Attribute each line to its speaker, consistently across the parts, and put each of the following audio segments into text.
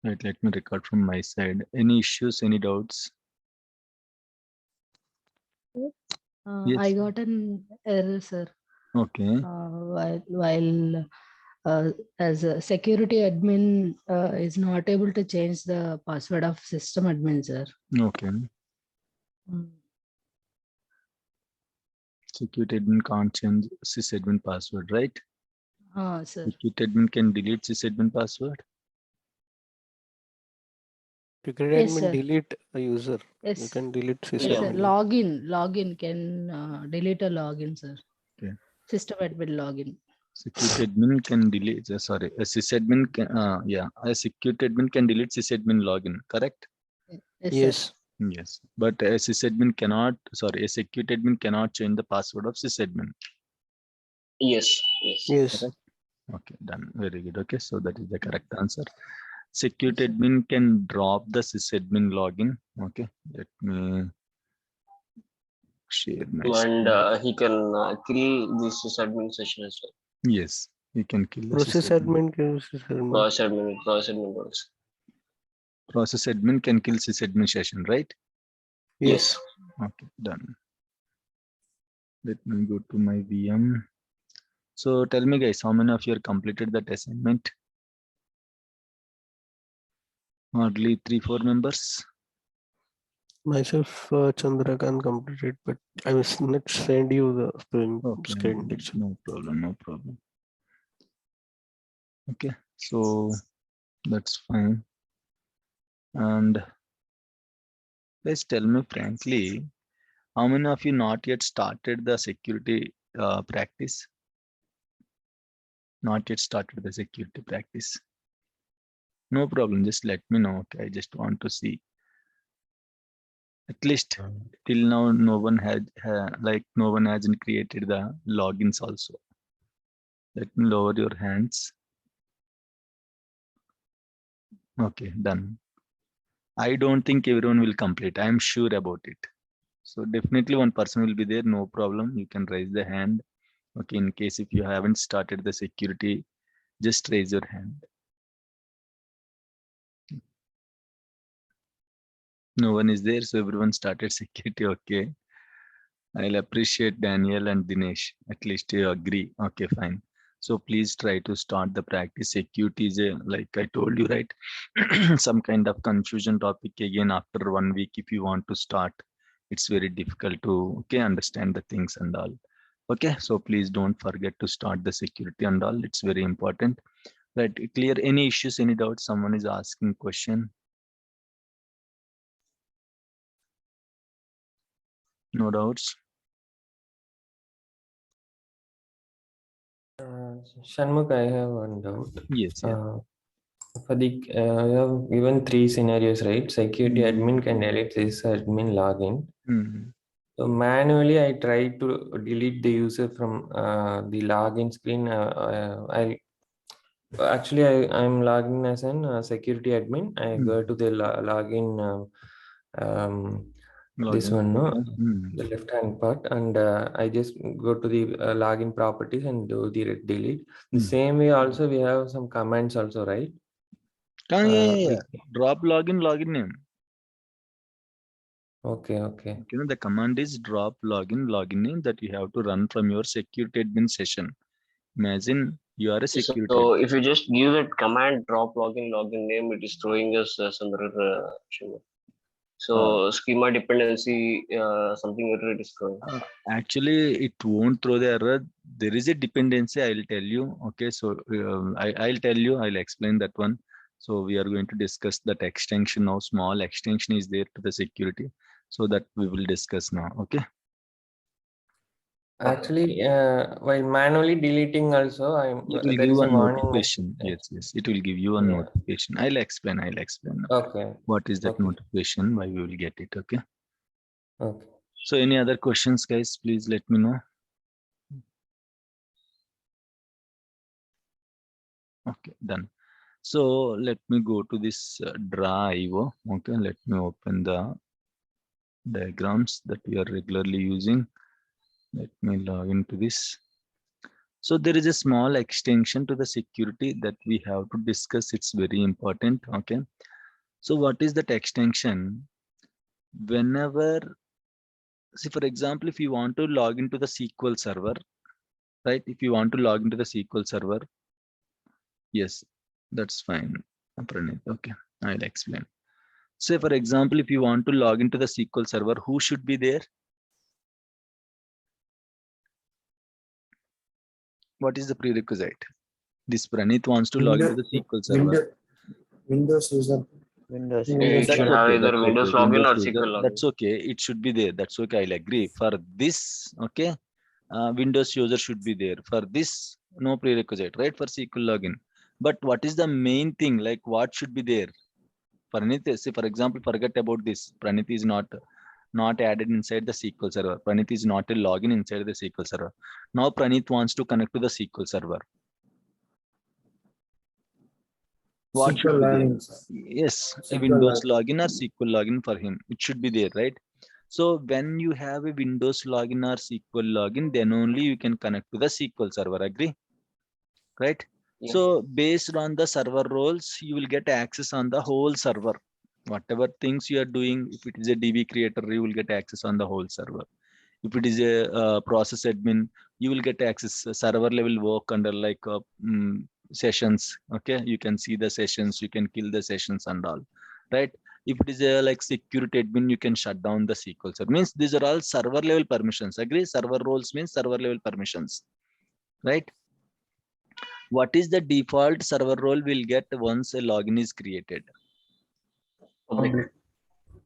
Speaker 1: Right, let me record from my side. Any issues, any doubts? Yes.
Speaker 2: I got an error, sir.
Speaker 1: Okay.
Speaker 2: While as a security admin is not able to change the password of system admin, sir.
Speaker 1: Okay. Security admin can't change sysadmin password, right?
Speaker 2: Sir.
Speaker 1: Security admin can delete sysadmin password.
Speaker 3: Security
Speaker 2: Yes,
Speaker 3: admin
Speaker 2: sir.
Speaker 3: delete a user.
Speaker 2: Yes.
Speaker 3: You can delete
Speaker 2: Yes, sir.
Speaker 3: sysadmin.
Speaker 2: Login can delete a login, sir.
Speaker 1: Okay.
Speaker 2: System admin login.
Speaker 1: Security admin can delete. Sorry, a sysadmin can. Yeah, a security admin can delete sysadmin login. Correct.
Speaker 2: Yes,
Speaker 3: Yes.
Speaker 2: sir.
Speaker 1: Yes, but a sysadmin cannot. Sorry, a security admin cannot change the password of sysadmin.
Speaker 4: Yes, yes.
Speaker 3: Yes.
Speaker 1: Correct. Okay, done. Very good. Okay, so that is the correct answer. Security
Speaker 2: Yes, sir.
Speaker 1: admin can drop the sysadmin login. Okay, let me share my screen.
Speaker 4: And he can kill this sysadmin session as well.
Speaker 1: Yes, we can kill the
Speaker 3: Process
Speaker 1: sysadmin.
Speaker 3: admin kills sysadmin.
Speaker 4: Process admin works.
Speaker 1: Process admin can kill sysadmin session, right?
Speaker 3: Yes.
Speaker 1: Okay, done. Let me go to my VM. So tell me guys, how many of you have completed that assignment? Hardly 3-4 members.
Speaker 3: Myself, Chandrakant completed, but I was not send you the screen text.
Speaker 1: No problem, no problem. Okay, so that's fine. And guys, tell me frankly, how many of you not yet started the security practice? Not yet started the security practice. No problem, just let me know. Okay, I just want to see. At least till now, no one had no one hasn't created the logins also. Let me lower your hands. Okay, done. I don't think everyone will complete. I am sure about it. So definitely one person will be there. No problem. You can raise the hand. Okay, in case if you haven't started the security, just raise your hand. No one is there, so everyone started security. Okay. I'll appreciate Daniel and Dinesh. At least you agree. Okay, fine. So please try to start the practice. Security is like I told you, right? Some kind of confusion topic again after 1 week. If you want to start, it's very difficult to understand the things and all. Okay, so please don't forget to start the security and all. It's very important. Right, clear any issues, any doubts? Someone is asking question. No doubts.
Speaker 5: Shanmugh, I have one doubt.
Speaker 1: Yes, yeah.
Speaker 5: For the you have given 3 scenarios, right? Security admin can delete this admin login. So manually, I try to delete the user from the login screen. I'm logging as an security admin. I go to the login. This one, no, the left hand part, and I just go to the login properties and do the delete. The same way also we have some commands also, right?
Speaker 1: Yeah. Drop login name.
Speaker 5: Okay.
Speaker 1: The command is drop login name that you have to run from your security admin session. Imagine you are a security
Speaker 4: So
Speaker 1: admin.
Speaker 4: if you just give that command drop login name, it is throwing us some error. So schema dependency, something error it is throwing.
Speaker 1: Actually, it won't throw the error. There is a dependency. I'll tell you. Okay, so I'll tell you. I'll explain that one. So we are going to discuss that extension now. Small extension is there to the security. So that we will discuss now. Okay.
Speaker 5: Actually, while manually deleting also,
Speaker 1: It will give you a notification. Yes. It will give you a notification. I'll explain.
Speaker 5: Okay.
Speaker 1: What is that notification? Why we will get it? Okay.
Speaker 5: Okay.
Speaker 1: So any other questions, guys? Please let me know. Okay, done. So let me go to this drive. Okay, let me open the diagrams that we are regularly using. Let me log into this. So there is a small extension to the security that we have to discuss. It's very important. Okay. So what is that extension? Whenever, see, for example, if you want to log into the SQL server, right? If you want to log into the SQL server, yes, that's fine. Pranit, okay, I'll explain. Say, for example, if you want to log into the SQL server, who should be there? What is the prerequisite? This Pranit wants to log into the SQL server.
Speaker 6: Windows user.
Speaker 4: It
Speaker 1: That's
Speaker 4: should have
Speaker 1: okay,
Speaker 4: either
Speaker 1: that's
Speaker 4: Windows
Speaker 1: okay.
Speaker 4: login or
Speaker 1: Windows user,
Speaker 4: SQL login.
Speaker 1: that's okay. It should be there. That's okay. I'll agree. For this, okay, Windows user should be there. For this, no prerequisite, right? For SQL login. But what is the main thing? Like, what should be there? Pranit, say, for example, forget about this. Pranit is not added inside the SQL server. Pranit is not a login inside the SQL server. Now Pranit wants to connect to the SQL server. What should be there? Yes, a Windows login or SQL login for him. It should be there, right? So when you have a Windows login or SQL login, then only you can connect to the SQL server. Agree? Right?
Speaker 4: Yeah.
Speaker 1: So based on the server roles, you will get access on the whole server. Whatever things you are doing, if it is a DB creator, you will get access on the whole server. If it is a process admin, you will get access server level work under like sessions. Okay, you can see the sessions, you can kill the sessions and all, right? If it is a like security admin, you can shut down the SQL server. Means these are all server level permissions. Agree? Server roles means server level permissions, right? What is the default server role we'll get once a login is created?
Speaker 4: Public.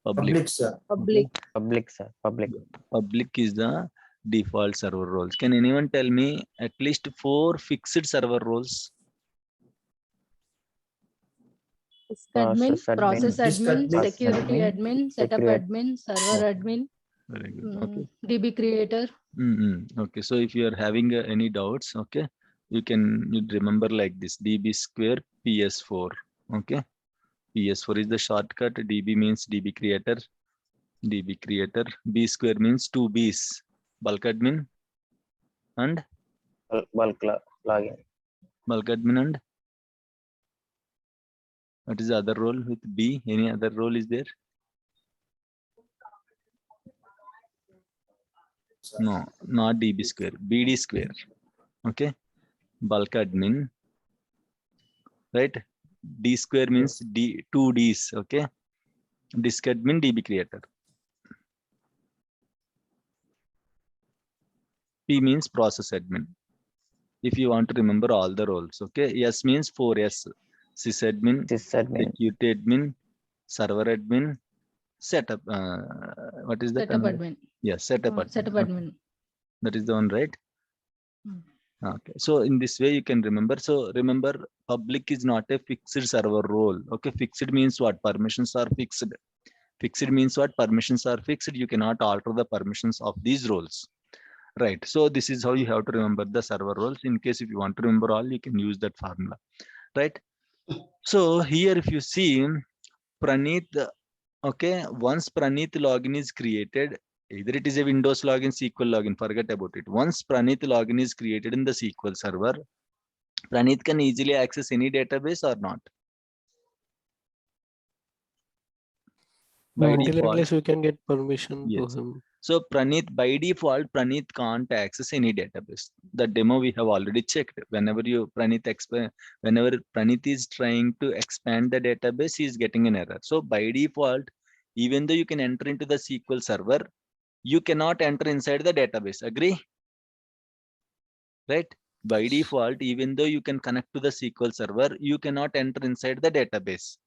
Speaker 6: Public, sir.
Speaker 2: Public.
Speaker 7: Public, sir. Public.
Speaker 1: Public is the default server roles. Can anyone tell me at least 4 fixed server roles?
Speaker 2: Disk admin, process
Speaker 6: Disk
Speaker 2: admin,
Speaker 6: admin,
Speaker 2: security
Speaker 7: admin,
Speaker 2: admin, setup
Speaker 7: security.
Speaker 2: admin, server admin,
Speaker 1: Very good. Okay.
Speaker 2: DB creator.
Speaker 1: Okay. So if you are having any doubts, okay, you remember like this: DB square PS4. Okay. PS4 is the shortcut. DB means DB creator. DB creator. B square means 2 Bs. Bulk admin and
Speaker 7: Bulk login.
Speaker 1: bulk admin and what is the other role with B? Any other role is there? No, not DB square. BD square. Okay. Bulk admin. Right. D square means D 2 Ds. Okay. Disk admin, DB creator. P means process admin. If you want to remember all the roles, okay. S means 4S. Sysadmin, security admin, server admin, setup. What is that?
Speaker 2: Setup admin.
Speaker 1: Yes, setup admin.
Speaker 2: Setup
Speaker 1: Okay.
Speaker 2: admin.
Speaker 1: That is the one, right?
Speaker 2: Hmm.
Speaker 1: Okay. So in this way you can remember. So remember, public is not a fixed server role. Okay. Fixed means what? Permissions are fixed. Fixed means what? Permissions are fixed. You cannot alter the permissions of these roles. Right. So this is how you have to remember the server roles. In case if you want to remember all, you can use that formula. Right. So here if you see Pranit, okay, once Pranit login is created, either it is a Windows login, SQL login, forget about it. Once Pranit login is created in the SQL server, Pranit can easily access any database or not? By
Speaker 3: Until
Speaker 1: default,
Speaker 3: unless we can get permission
Speaker 1: yes.
Speaker 3: to him.
Speaker 1: So Pranit, by default, Pranit can't access any database. The demo we have already checked. Whenever Pranit is trying to expand the database, he is getting an error. So by default, even though you can enter into the SQL server, you cannot enter inside the database. Agree? Right? By default, even though you can connect to the SQL server, you cannot enter inside the database.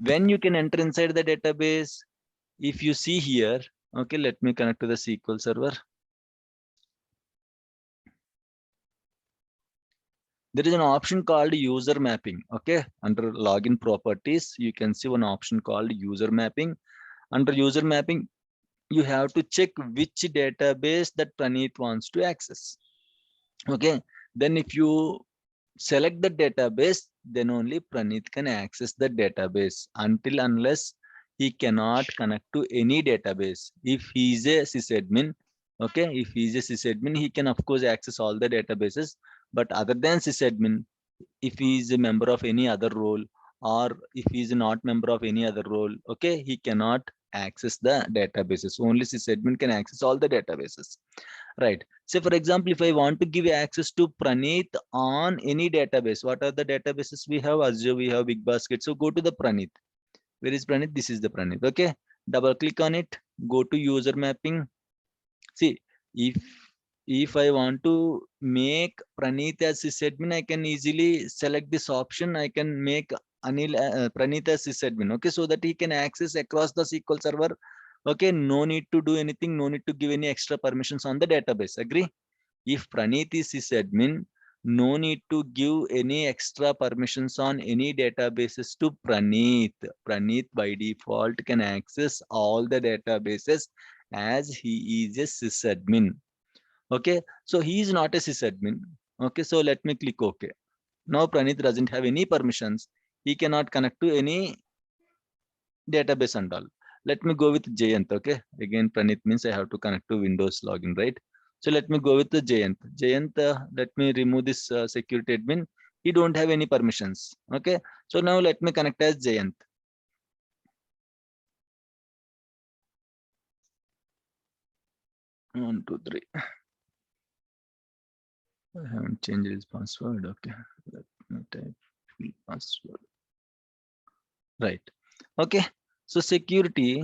Speaker 1: When you can enter inside the database, if you see here, okay, let me connect to the SQL server. There is an option called user mapping. Okay, under login properties, you can see one option called user mapping. Under user mapping, you have to check which database that Pranit wants to access. Okay, then if you select the database, then only Pranit can access the database. Unless he cannot connect to any database. If he is a sysadmin, okay, if he is a sysadmin, he can of course access all the databases, But other than sysadmin, if he is a member of any other role, or if he is not member of any other role, okay, he cannot access the databases. Only sysadmin can access all the databases, right? So for example, if I want to give access to Praneeth on any database, what are the databases we have? Azure, we have BigBasket. So go to the Praneeth. Where is Praneeth? This is the Praneeth. Okay, double click on it, go to user mapping. See, if I want to make Praneeth as sysadmin, I can easily select this option. I can make Anil Praneeth as sysadmin. Okay, so that he can access across the SQL server. Okay, no need to do anything, no need to give any extra permissions on the database. Agree? If Praneeth is sysadmin, no need to give any extra permissions on any databases to Praneeth. Praneeth by default can access all the databases as he is a sysadmin. Okay, so he is not a sysadmin. Okay, so let me click OK. Now Praneeth doesn't have any permissions. He cannot connect to any database and all. Let me go with Jayant. Okay, again Praneeth means I have to connect to Windows login, right? So let me go with the Jayant. Jayant, let me remove this security admin. He don't have any permissions. Okay, so now let me connect as Jayant. 1, 2, 3. I haven't changed his password. Okay, let me type full password. Right. Okay, so security,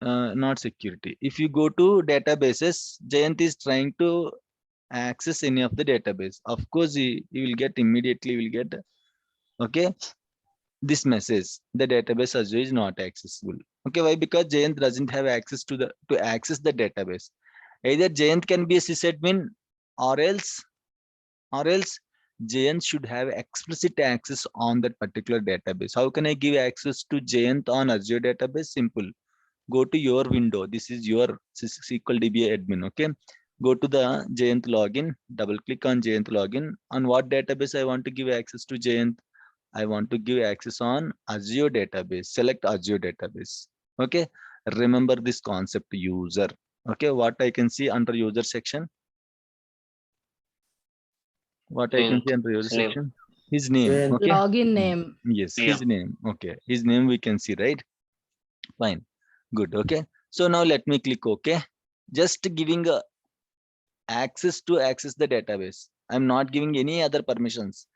Speaker 1: not security. If you go to databases, Jayant is trying to access any of the database. Of course, he will get immediately, will get, okay, this message, the database Azure is not accessible. Okay, why? Because Jayant doesn't have access to access the database. Either Jayant can be a sysadmin, or else Jayant should have explicit access on that particular database. How can I give access to Jayant on Azure database? Simple. Go to your window. This is your SQL DB admin. Okay. Go to the Jayant login. Double click on Jayant login. On what database I want to give access to Jayant? I want to give access on Azure database. Select Azure database. Okay. Remember this concept, user. Okay. What I can see under user section? What I can see under user
Speaker 4: His name.
Speaker 1: section? His name.
Speaker 6: Jayant.
Speaker 1: Okay.
Speaker 2: Login name.
Speaker 1: Yes,
Speaker 4: Yeah.
Speaker 1: his name. Okay. His name we can see, right? Fine. Good. Okay. So now let me click OK. Just giving access to access the database. I'm not giving any other permissions.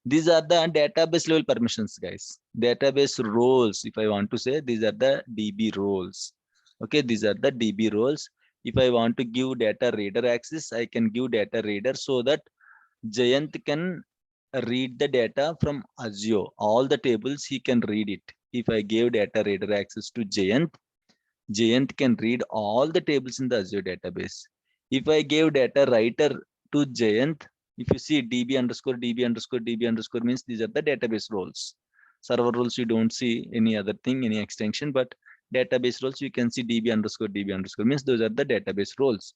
Speaker 1: These are the database level permissions, guys. Database roles. If I want to say, these are the DB roles. Okay, these are the DB roles. If I want to give data reader access, I can give data reader so that Jayant can read the data from Azure. All the tables he can read it. If I gave data reader access to Jayant, Jayant can read all the tables in the Azure database. If I gave data writer to Jayant, if you see DB underscore DB underscore DB underscore means these are the database roles. Server roles you don't see any other thing, any extension, but database roles you can see DB underscore means those are the database roles.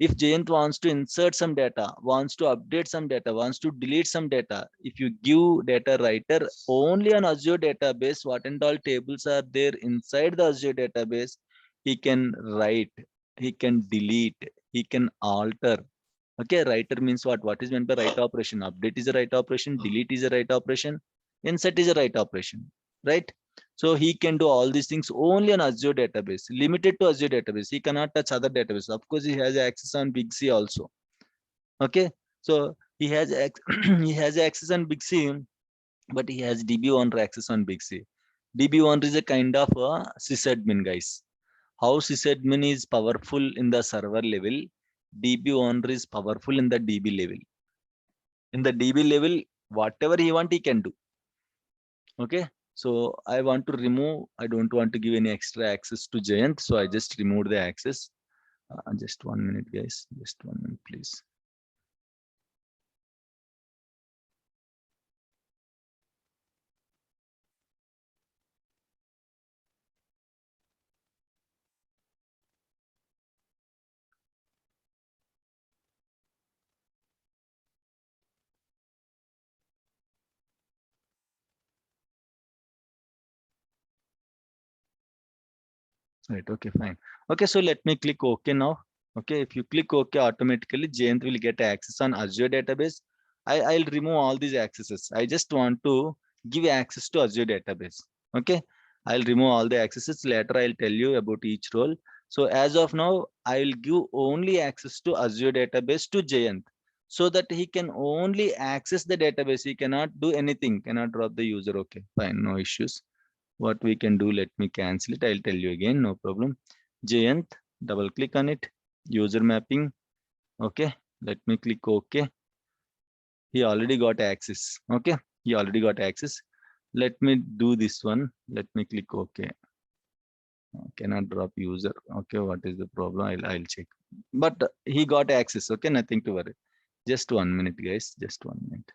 Speaker 1: If Jayant wants to insert some data, wants to update some data, wants to delete some data, if you give data writer only on Azure database, what and all tables are there inside the Azure database, he can write, he can delete, he can alter. Okay, writer means what? What is meant by write operation? Update is a write operation, delete is a write operation, insert is a write operation, right? So he can do all these things only on Azure database, limited to Azure database. He cannot touch other database. Of course, he has access on Big C also. Okay, so he has he has access on Big C, but he has DB owner access on Big C. DB owner is a kind of a sysadmin, guys. How sysadmin is powerful in the server level, DB owner is powerful in the DB level. In the DB level, whatever he want, he can do. Okay, so I want to remove, I don't want to give any extra access to Jayant, so I just removed the access. Just 1 minute, guys, just 1 minute, please. Right, okay, fine. Okay, so let me click OK now. Okay, if you click OK, automatically Jayanth will get access on Azure database. I'll remove all these accesses. I just want to give access to Azure database. Okay, I'll remove all the accesses. Later, I'll tell you about each role. So as of now, I will give only access to Azure database to Jayanth, so that he can only access the database. He cannot do anything, cannot drop the user. Okay, fine, no issues. What we can do, let me cancel it. I'll tell you again, no problem. Jayanth, double click on it. User mapping. Okay, let me click OK. He already got access. Okay, he already got access. Let me do this one. Let me click OK. Cannot drop user. Okay, what is the problem? I'll check. But he got access. Okay, nothing to worry. Just 1 minute, guys. Just 1 minute.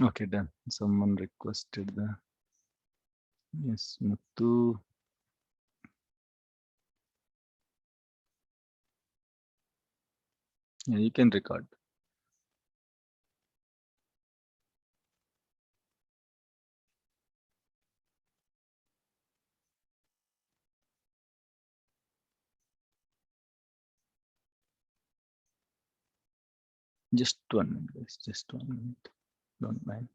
Speaker 1: Okay, done. Someone requested the yes, Muthu. Yeah, you can record. Just 1 minute, guys. Just 1 minute. Don't mind.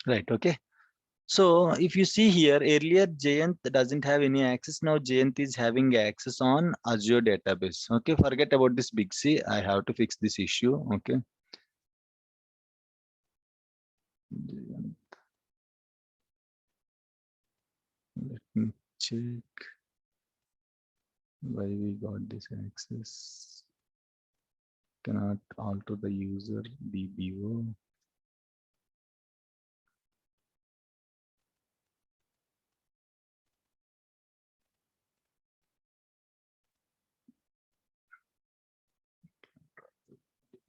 Speaker 1: Right, okay. So if you see here, earlier Jayant doesn't have any access. Now Jayant is having access on Azure database. Okay, forget about this big C. I have to fix this issue. Okay. Let me check why we got this access. Cannot alter the user DBO.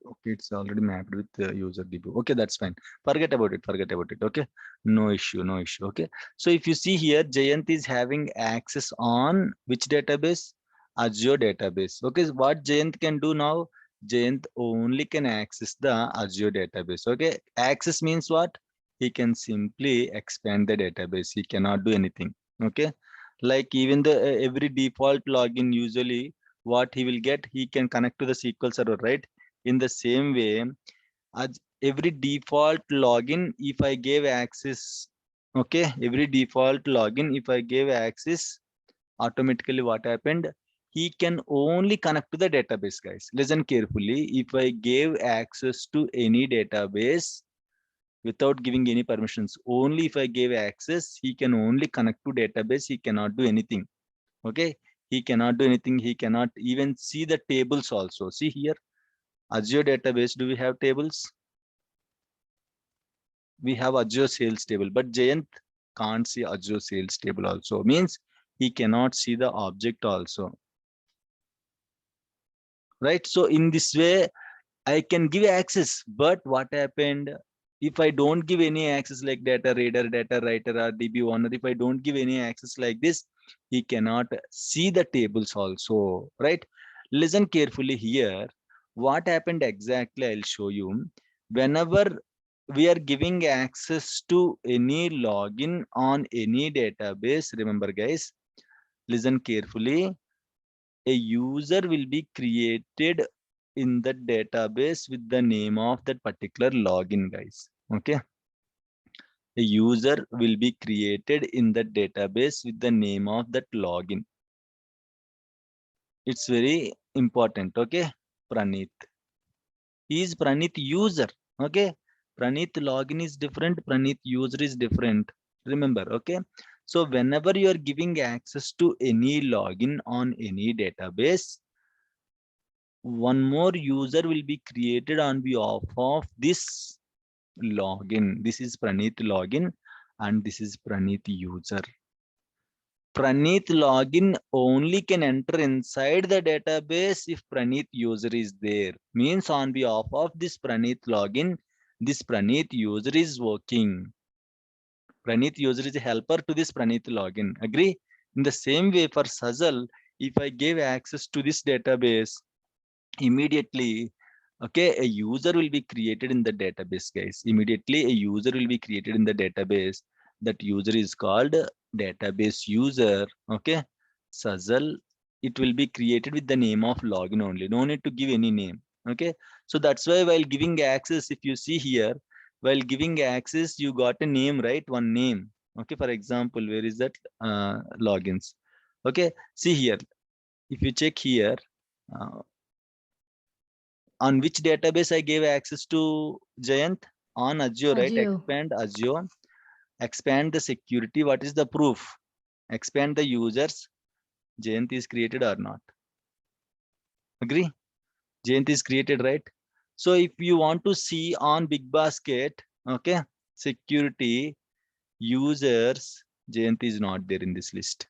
Speaker 1: Okay, it's already mapped with the user DB. Okay, that's fine. Forget about it. Forget about it. Okay, no issue, no issue. Okay, so if you see here, Jayant is having access on which database? Azure database. Okay, what Jayant can do now? Jayant only can access the Azure database. Okay, access means what? He can simply expand the database. He cannot do anything. Okay, like even the every default login usually what he will get, he can connect to the SQL server, right? In the same way, as every default login, if I gave access, okay, every default login, if I gave access, automatically what happened? He can only connect to the database, guys. Listen carefully. If I gave access to any database without giving any permissions, only if I gave access, he can only connect to database. He cannot do anything. Okay. He cannot do anything. He cannot even see the tables also. See here. Azure database, do we have tables? We have Azure sales table, but Jayant can't see Azure sales table also. Means he cannot see the object also. Right? So in this way, I can give access, but what happened? If I don't give any access like data reader, data writer, or DB owner, if I don't give any access like this, he cannot see the tables also, right? Listen carefully here. What happened exactly, I'll show you. Whenever we are giving access to any login on any database, remember guys, listen carefully. A user will be created in the database with the name of that particular login, guys. Okay. A user will be created in the database with the name of that login. It's very important. Okay. Praneeth. He is Praneeth user. Okay. Praneeth login is different. Praneeth user is different. Remember. Okay. So whenever you are giving access to any login on any database, one more user will be created on behalf of this login. This is Praneeth login and this is Praneeth user. Praneeth login only can enter inside the database if Praneeth user is there. Means on behalf of this Praneeth login, this Praneeth user is working. Praneeth user is a helper to this Praneeth login. Agree? In the same way for Sajal, if I gave access to this database, immediately, okay, a user will be created in the database, guys. Immediately a user will be created in the database. That user is called database user. Okay, Sajal, it will be created with the name of login only. No need to give any name. Okay, so that's why while giving access, if you see here, while giving access, you got a name, right? One name. Okay, for example, where is that logins? Okay, see here. If you check here, on which database I gave access to Jayant? On Azure, right?
Speaker 2: Azure.
Speaker 1: Expand Azure, expand the security. What is the proof? Expand the users. Jayant is created or not? Agree? Jayant is created, right? So if you want to see on Big Basket, okay, security users, Jayant is not there in this list.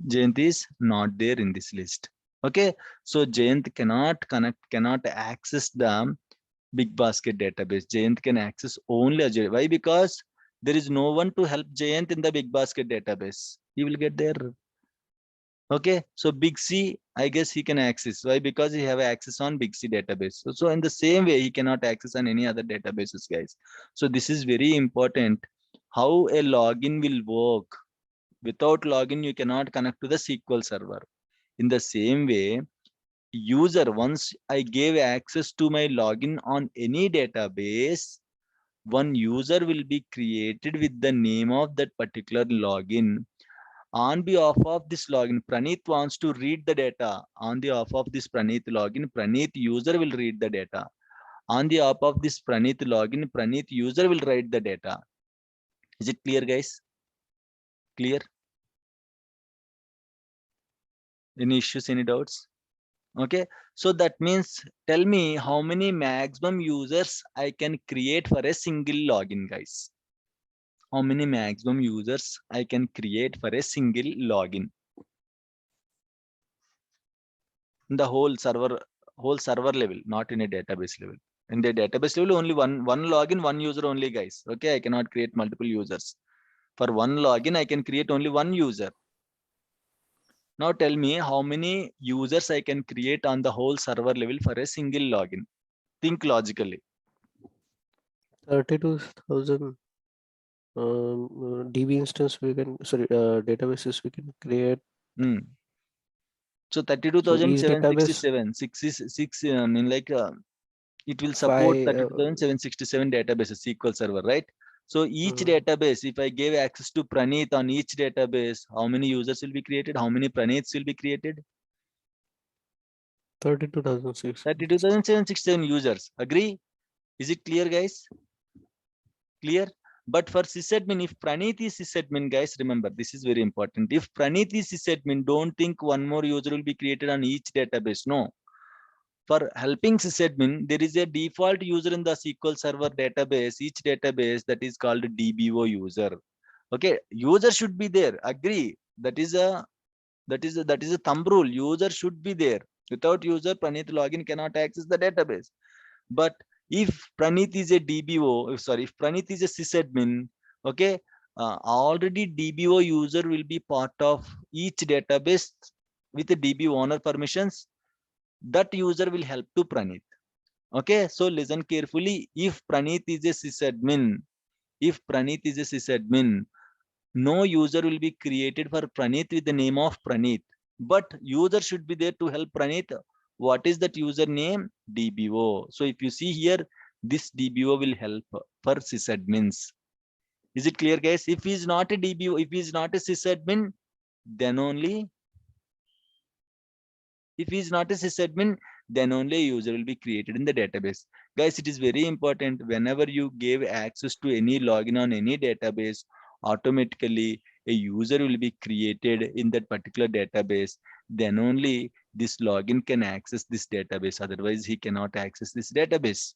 Speaker 1: Jayant is not there in this list. Okay, so Jayant cannot connect, cannot access the Big Basket database. Jayant can access only Azure. Why? Because there is no one to help Jayant in the Big Basket database. He will get there. Okay, so Big C, I guess he can access. Why? Because he have access on Big C database. So in the same way, he cannot access on any other databases, guys. So this is very important. How a login will work. Without login, you cannot connect to the SQL server. In the same way, user, once I gave access to my login on any database, one user will be created with the name of that particular login. On behalf of this login, Praneeth wants to read the data. On behalf of this Praneeth login, Praneeth user will read the data. On behalf of this Praneeth login, Praneeth user will write the data. Is it clear, guys? Clear? Any issues, any doubts? Okay, so that means tell me how many maximum users I can create for a single login, guys. How many maximum users I can create for a single login in the whole server level, not in a database level. In the database level, only one login, one user only, guys. Okay, I cannot create multiple users. For one login, I can create only one user. Now tell me how many users I can create on the whole server level for a single login. Think logically.
Speaker 3: 32,000 DB instance we can, databases we can create.
Speaker 1: So
Speaker 3: So each
Speaker 1: 32,767, I mean like it will support 32,767 databases, SQL Server, right? So each database, if I gave access to Praneeth on each database, how many users will be created? How many Praneeths will be created? 32,767 users. Agree? Is it clear, guys? Clear? But for sysadmin, if Praneeth is sysadmin, guys, remember, this is very important. If Praneeth is sysadmin, don't think one more user will be created on each database. No. For helping sysadmin, there is a default user in the SQL Server database, each database, that is called DBO user. Okay, user should be there. Agree. That is a thumb rule. User should be there. Without user, Praneeth login cannot access the database. But if Praneeth is a DBO, if Praneeth is a sysadmin, okay, already DBO user will be part of each database with the DB owner permissions. That user will help to Praneeth. Okay, so listen carefully. If Praneeth is a sysadmin, no user will be created for Praneeth with the name of Praneeth, but user should be there to help Praneeth. What is that user name? DBO. So if you see here, this DBO will help for sysadmins. Is it clear, guys? If he is not a DBO, if he is not a sysadmin, then only a user will be created in the database. Guys, it is very important. Whenever you give access to any login on any database, automatically a user will be created in that particular database. Then only this login can access this database. Otherwise, he cannot access this database.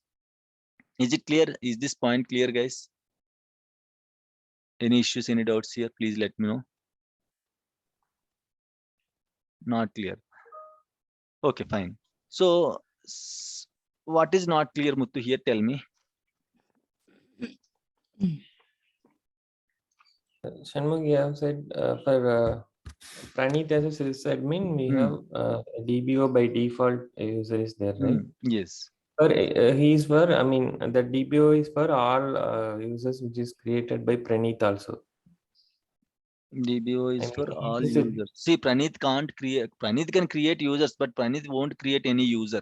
Speaker 1: Is it clear? Is this point clear, guys? Any issues, any doubts here? Please let me know. Not clear. Okay, fine. So what is not clear, Muthu, here? Tell me.
Speaker 5: Shanmugh, you have said for Praneeth as a sysadmin, we have DBO by default user is there, right?
Speaker 1: Yes.
Speaker 5: He's for, I mean, the DBO is for all users which is created by Praneeth also.
Speaker 1: DBO is for all users. See, Praneeth can't create. Praneeth can create users, but Praneeth won't create any user.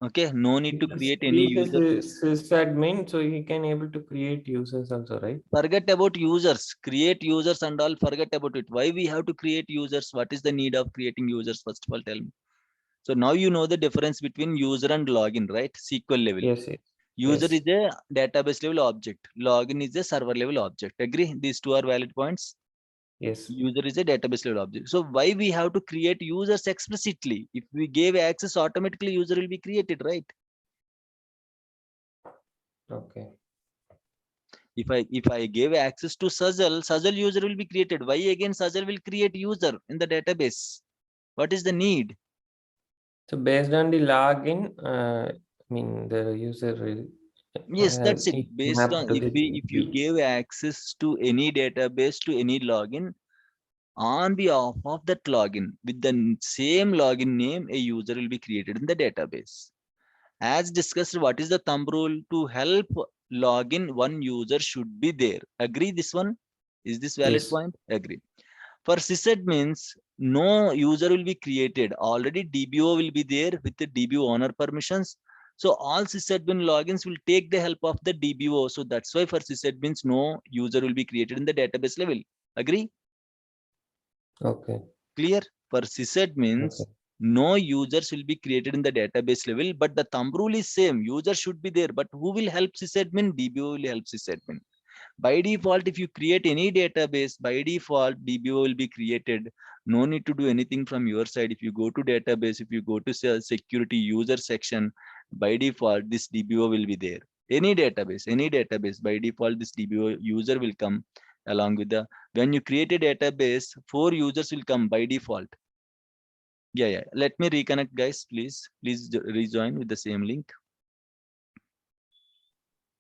Speaker 1: Okay, no need to create any user.
Speaker 5: Sysadmin, so he can able to create users also, right?
Speaker 1: Forget about users. Create users and all. Forget about it. Why we have to create users? What is the need of creating users? First of all, tell me. So now you know the difference between user and login, right? SQL level.
Speaker 5: Yes.
Speaker 1: User is a database level object. Login is a server level object. Agree? These two are valid points.
Speaker 5: Yes.
Speaker 1: User is a database level object. So why we have to create users explicitly? If we gave access, automatically user will be created, right?
Speaker 5: Okay.
Speaker 1: If I gave access to Sajal user will be created. Why again Sajal will create user in the database? What is the need?
Speaker 5: So based on the login, I mean the user will.
Speaker 1: Yes, that's it. Based on if you gave access to any database, to any login, on behalf of that login with the same login name, a user will be created in the database. As discussed, what is the thumb rule? To help login, one user should be there. Agree this one? Is this valid point? Agree. For sysadmins, no user will be created. Already DBO will be there with the DBO owner permissions. So all sysadmin logins will take the help of the DBO. So that's why for sysadmins, no user will be created in the database level. Agree?
Speaker 5: Okay.
Speaker 1: Clear? For sysadmins,
Speaker 5: Okay.
Speaker 1: no users will be created in the database level, but the thumb rule is same. User should be there, but who will help sysadmin? DBO will help sysadmin. By default, if you create any database, by default, DBO will be created. No need to do anything from your side. If you go to database, if you go to security user section, by default, this DBO will be there. Any database, by default, this DBO user will come along with the, when you create a database, 4 users will come by default. Yeah. Let me reconnect, guys, please rejoin with the same link.